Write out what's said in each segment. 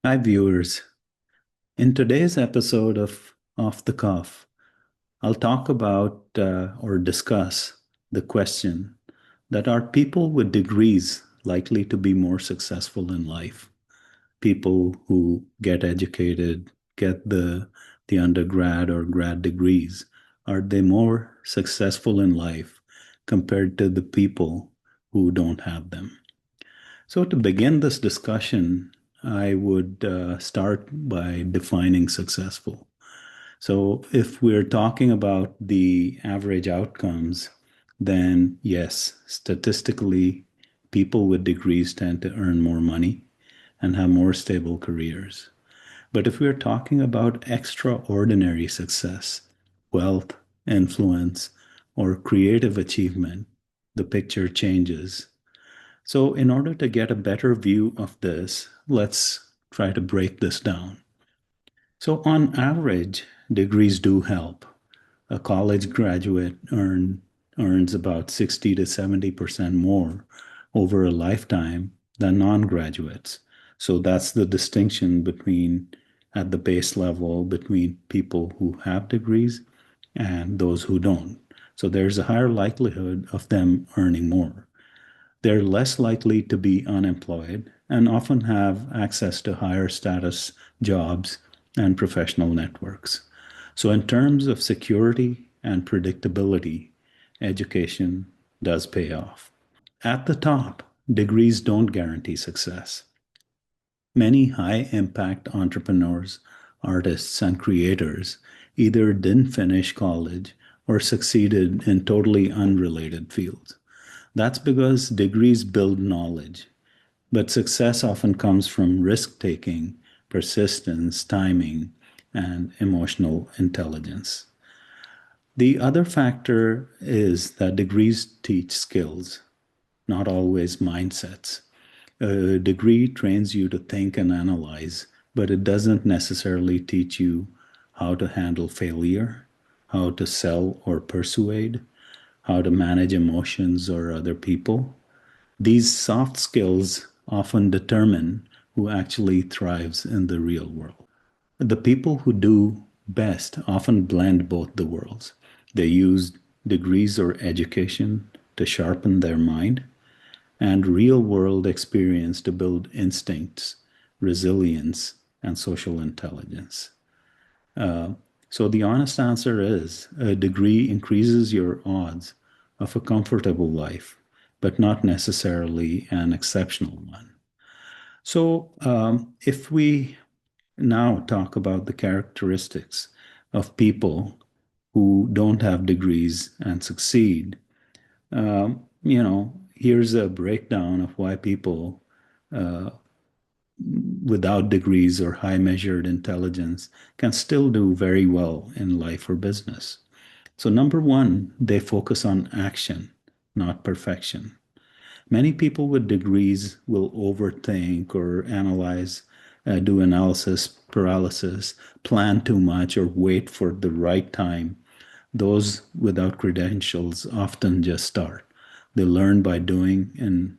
Hi, viewers. In today's episode of Off the Cuff, I'll talk about or discuss the question that are people with degrees likely to be more successful in life? People who get educated, get the undergrad or grad degrees, are they more successful in life compared to the people who don't have them? So, to begin this discussion, I would start by defining successful. So, if we're talking about the average outcomes, then yes, statistically, people with degrees tend to earn more money and have more stable careers. But if we're talking about extraordinary success, wealth, influence, or creative achievement, the picture changes. So, in order to get a better view of this, let's try to break this down. So, on average, degrees do help. A college graduate earns about 60 to 70% more over a lifetime than non-graduates. So that's the distinction between at the base level between people who have degrees and those who don't. So there's a higher likelihood of them earning more. They're less likely to be unemployed and often have access to higher status jobs and professional networks. So, in terms of security and predictability, education does pay off. At the top, degrees don't guarantee success. Many high impact entrepreneurs, artists, and creators either didn't finish college or succeeded in totally unrelated fields. That's because degrees build knowledge, but success often comes from risk taking, persistence, timing, and emotional intelligence. The other factor is that degrees teach skills, not always mindsets. A degree trains you to think and analyze, but it doesn't necessarily teach you how to handle failure, how to sell or persuade, how to manage emotions or other people. These soft skills often determine who actually thrives in the real world. The people who do best often blend both the worlds. They use degrees or education to sharpen their mind and real world experience to build instincts, resilience, and social intelligence. Uh, so the honest answer is a degree increases your odds of a comfortable life, but not necessarily an exceptional one. So if we now talk about the characteristics of people who don't have degrees and succeed, here's a breakdown of why people without degrees or high measured intelligence can still do very well in life or business. So, number one, they focus on action, not perfection. Many people with degrees will overthink or analyze, do analysis paralysis, plan too much, or wait for the right time. Those without credentials often just start. They learn by doing, and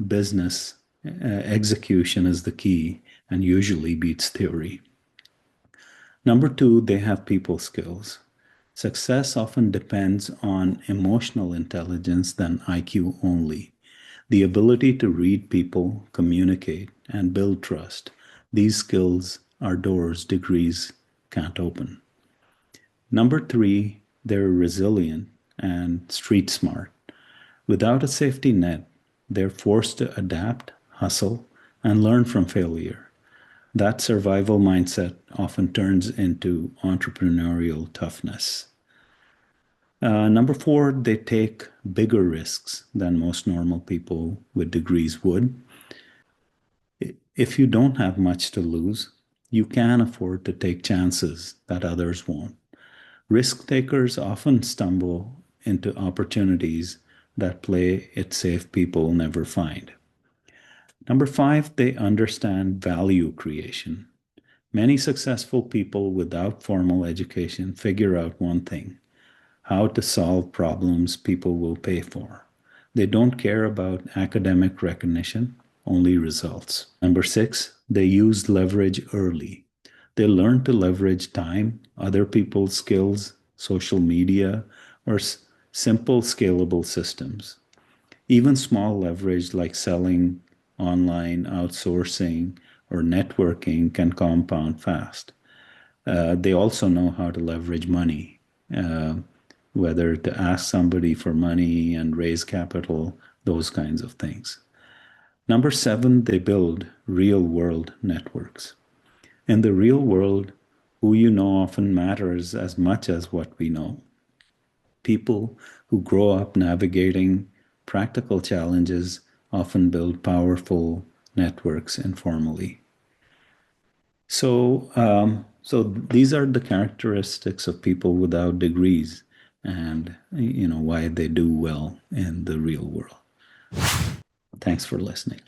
business execution is the key and usually beats theory. Number two, they have people skills. Success often depends on emotional intelligence than IQ only. The ability to read people, communicate, and build trust. These skills are doors degrees can't open. Number three, they're resilient and street smart. Without a safety net, they're forced to adapt, hustle, and learn from failure. That survival mindset often turns into entrepreneurial toughness. Number four, they take bigger risks than most normal people with degrees would. If you don't have much to lose, you can afford to take chances that others won't. Risk takers often stumble into opportunities that play it safe people never find. Number five, they understand value creation. Many successful people without formal education figure out one thing: how to solve problems people will pay for. They don't care about academic recognition only results. Number six, they use leverage early. They learn to leverage time, other people's skills, social media, or simple scalable systems. Even small leverage like selling online, outsourcing, or networking can compound fast. They also know how to leverage money, uh, whether to ask somebody for money and raise capital, those kinds of things. Number seven, they build real world networks. In the real world, who you know often matters as much as what we know. People who grow up navigating practical challenges often build powerful networks informally. So these are the characteristics of people without degrees, and why they do well in the real world. Thanks for listening.